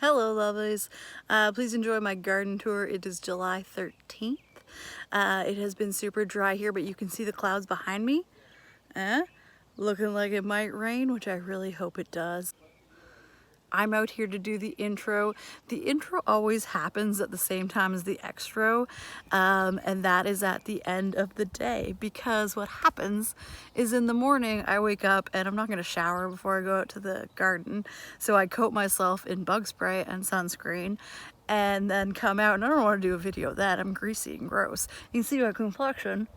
Hello lovelies, please enjoy my garden tour. It is July 13th. It has been super dry here, but you can see the clouds behind me. Looking like it might rain, which I really hope it does. I'm out here to do the intro. The intro always happens at the same time as the extro, and that is at the end of the day, because what happens is in the morning I wake up and I'm not going to shower before I go out to the garden, so I coat myself in bug spray and sunscreen and then come out, and I don't want to do a video of that. I'm greasy and gross. You can see my complexion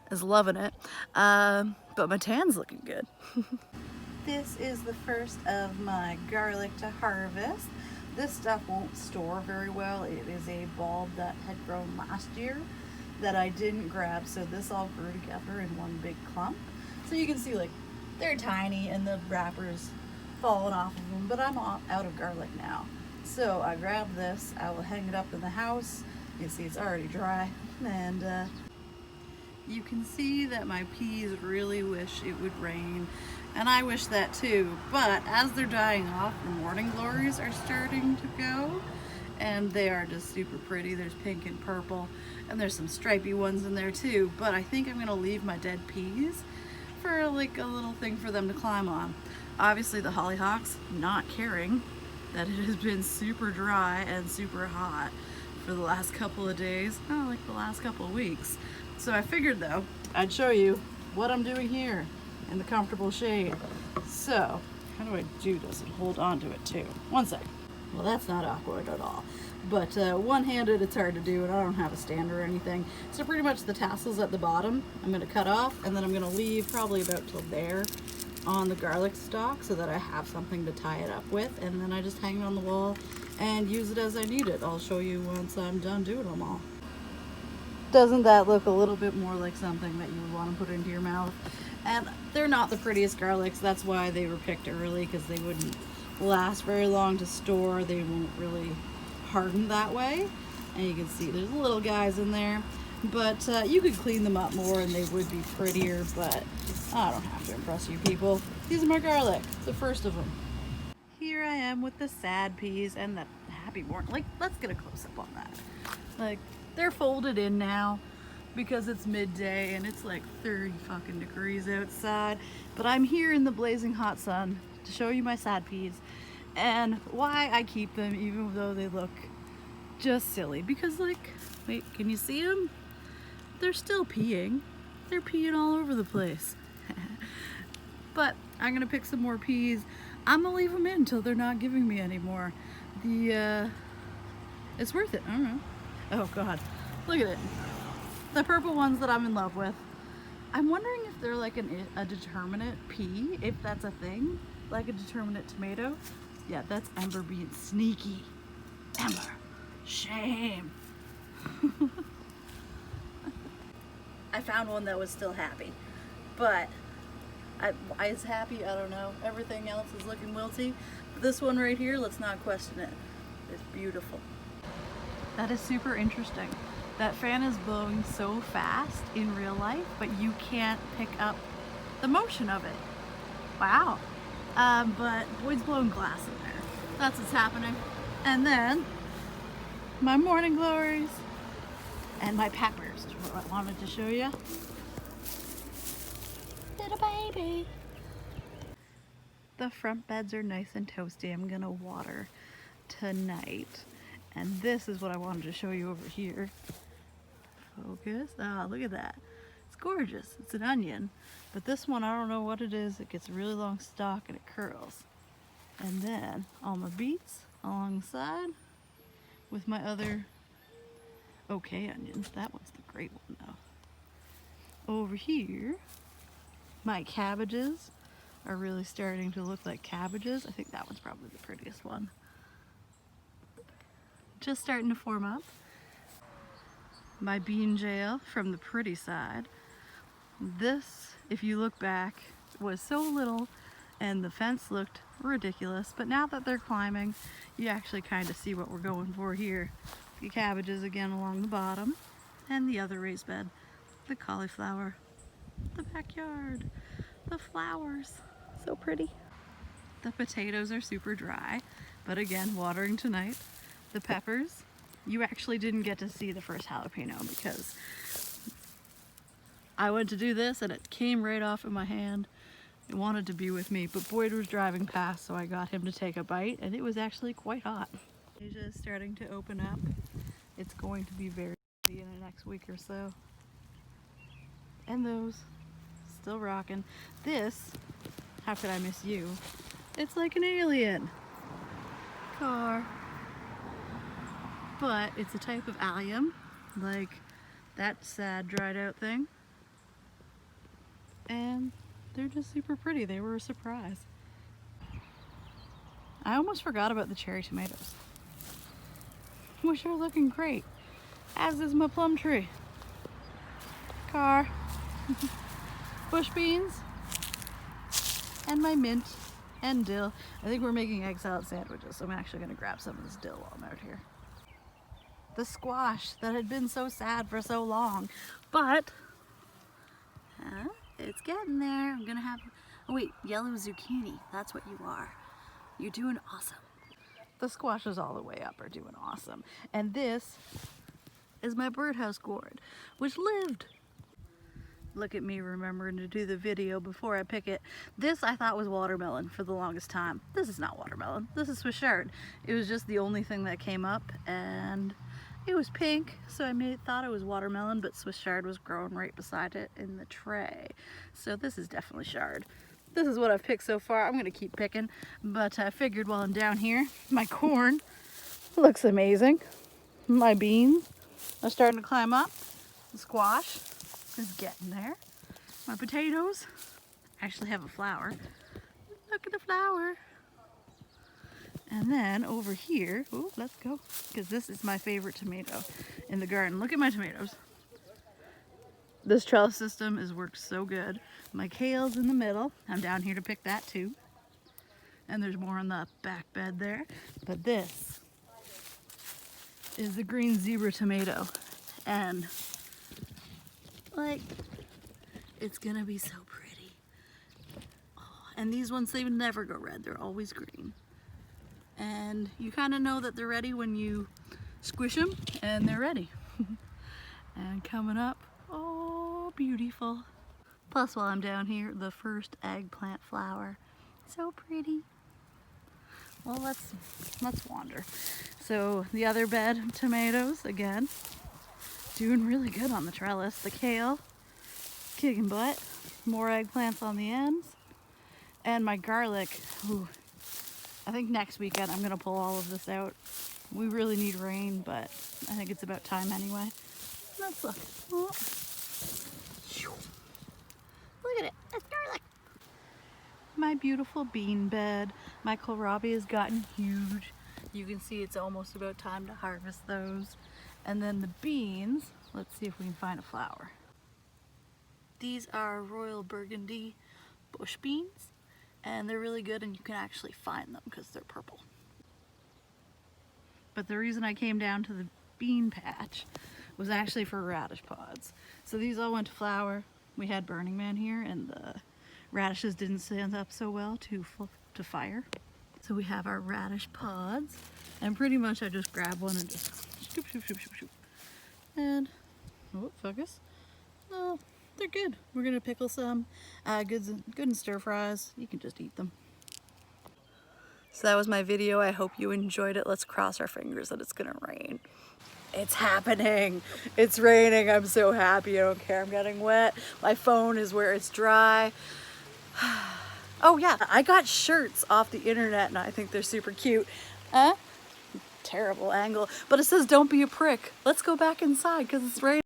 is loving it, but my tan's looking good. This is the first of my garlic to harvest. This stuff won't store very well. It is a bulb that had grown last year that I didn't grab, so this all grew together in one big clump. So you can see, like, they're tiny and the wrapper's falling off of them, but I'm out of garlic now. So I grabbed this, I will hang it up in the house. You can see it's already dry, and you can see that my peas really wish it would rain, and I wish that too, but as they're dying off, the morning glories are starting to go, and they are just super pretty. There's pink and purple, and there's some stripy ones in there too, but I think I'm gonna leave my dead peas for like a little thing for them to climb on. Obviously the hollyhocks not caring that it has been super dry and super hot for the last couple of days, like the last couple of weeks. So I figured though, I'd show you what I'm doing here in the comfortable shade. So, how do I do this and hold on to it too? One sec. Well, that's not awkward at all. But one-handed it's hard to do, and I don't have a stand or anything. So pretty much the tassels at the bottom, I'm gonna cut off, and then I'm gonna leave probably about till there on the garlic stalk so that I have something to tie it up with, and then I just hang it on the wall and use it as I need it. I'll show you once I'm done doing them all. Doesn't that look a little bit more like something that you would want to put into your mouth? And they're not the prettiest garlics. That's why they were picked early, because they wouldn't last very long to store. They won't really harden that way. And you can see there's little guys in there, but you could clean them up more and they would be prettier, but I don't have to impress you people. These are my garlic, the first of them. Here I am with the sad peas and the happy morning. Like, let's get a close-up on that. Like, they're folded in now because it's midday and it's like 30 fucking degrees outside, but I'm here in the blazing hot sun to show you my sad peas and why I keep them even though they look just silly. Because, like, wait, can you see them? They're still peeing. They're peeing all over the place. But I'm gonna pick some more peas. I'm gonna leave them in until they're not giving me any more. It's worth it. I don't know. Oh god, look at it. The purple ones that I'm in love with. I'm wondering if they're like a determinate pea, if that's a thing, like a determinate tomato. Yeah, that's Ember being sneaky. Ember, shame. I found one that was still happy, but why it's happy, I don't know. Everything else is looking wilty. But this one right here, let's not question it. It's beautiful. That is super interesting. That fan is blowing so fast in real life, but you can't pick up the motion of it. Wow. But Boyd's blowing glass in there. That's what's happening. And then my morning glories and my peppers, what I wanted to show you. Little baby. The front beds are nice and toasty. I'm gonna water tonight. And this is what I wanted to show you over here. Focus. Ah, look at that. It's gorgeous. It's an onion. But this one, I don't know what it is. It gets a really long stalk and it curls. And then all my beets along the side with my other okay onions. That one's the great one though. Over here, my cabbages are really starting to look like cabbages. I think that one's probably the prettiest one. Just starting to form up. My bean jail from the pretty side. This, if you look back, was so little and the fence looked ridiculous, but now that they're climbing, you actually kind of see what we're going for here. The cabbages again along the bottom, and the other raised bed, the cauliflower, the backyard, the flowers, so pretty. The potatoes are super dry, but again, watering tonight. The peppers, you actually didn't get to see the first jalapeno because I went to do this and it came right off in my hand. It wanted to be with me, but Boyd was driving past, so I got him to take a bite, and it was actually quite hot. Asia is starting to open up. It's going to be very busy in the next week or so. And those, still rocking. This, how could I miss you? It's like an alien car. But it's a type of allium, like that sad dried out thing. And they're just super pretty. They were a surprise. I almost forgot about the cherry tomatoes, which are looking great, as is my plum tree. Car, bush beans, and my mint and dill. I think we're making egg salad sandwiches, so I'm actually going to grab some of this dill while I'm out here. The squash that had been so sad for so long, but it's getting there. I'm gonna have, oh wait, yellow zucchini. That's what you are. You're doing awesome. The squashes all the way up are doing awesome. And this is my birdhouse gourd, which lived. Look at me remembering to do the video before I pick it. This I thought was watermelon for the longest time. This is not watermelon. This is Swiss chard. It was just the only thing that came up, and it was pink, so I thought it was watermelon, but Swiss chard was growing right beside it in the tray. So this is definitely chard. This is what I've picked so far. I'm gonna keep picking, but I figured while I'm down here, my corn looks amazing. My beans are starting to climb up. The squash is getting there. My potatoes actually have a flower. Look at the flower. And then over here, ooh, let's go, because this is my favorite tomato in the garden. Look at my tomatoes. This trellis system has worked so good. My kale's in the middle. I'm down here to pick that too. And there's more on the back bed there. But this is the green zebra tomato. And like, it's gonna be so pretty. Oh, and these ones, they would never go red. They're always green. And you kind of know that they're ready when you squish them, and they're ready. And coming up, oh, beautiful. Plus, while I'm down here, the first eggplant flower. So pretty. Well, let's wander. So the other bed of tomatoes, again, doing really good on the trellis. The kale, kicking butt. More eggplants on the ends. And my garlic, ooh, I think next weekend I'm gonna pull all of this out. We really need rain, but I think it's about time anyway. Let's look. Oh. Look at it, it's garlic. My beautiful bean bed. My kohlrabi has gotten huge. You can see it's almost about time to harvest those. And then the beans, let's see if we can find a flower. These are Royal Burgundy bush beans. And they're really good, and you can actually find them because they're purple. But the reason I came down to the bean patch was actually for radish pods. So these all went to flower. We had Burning Man here, and the radishes didn't stand up so well to fire. So we have our radish pods, and pretty much I just grab one and just shoop, shoop, shoop, shoop, shoop. And, oh, focus. Oh, they're good. We're gonna pickle some, good in stir fries. You can just eat them. So that was my video. I hope you enjoyed it. Let's cross our fingers that it's gonna rain. It's happening. It's raining. I'm so happy. I don't care. I'm getting wet. My phone is where it's dry. Oh yeah, I got shirts off the internet and I think they're super cute. Terrible angle, but it says don't be a prick. Let's go back inside because it's raining.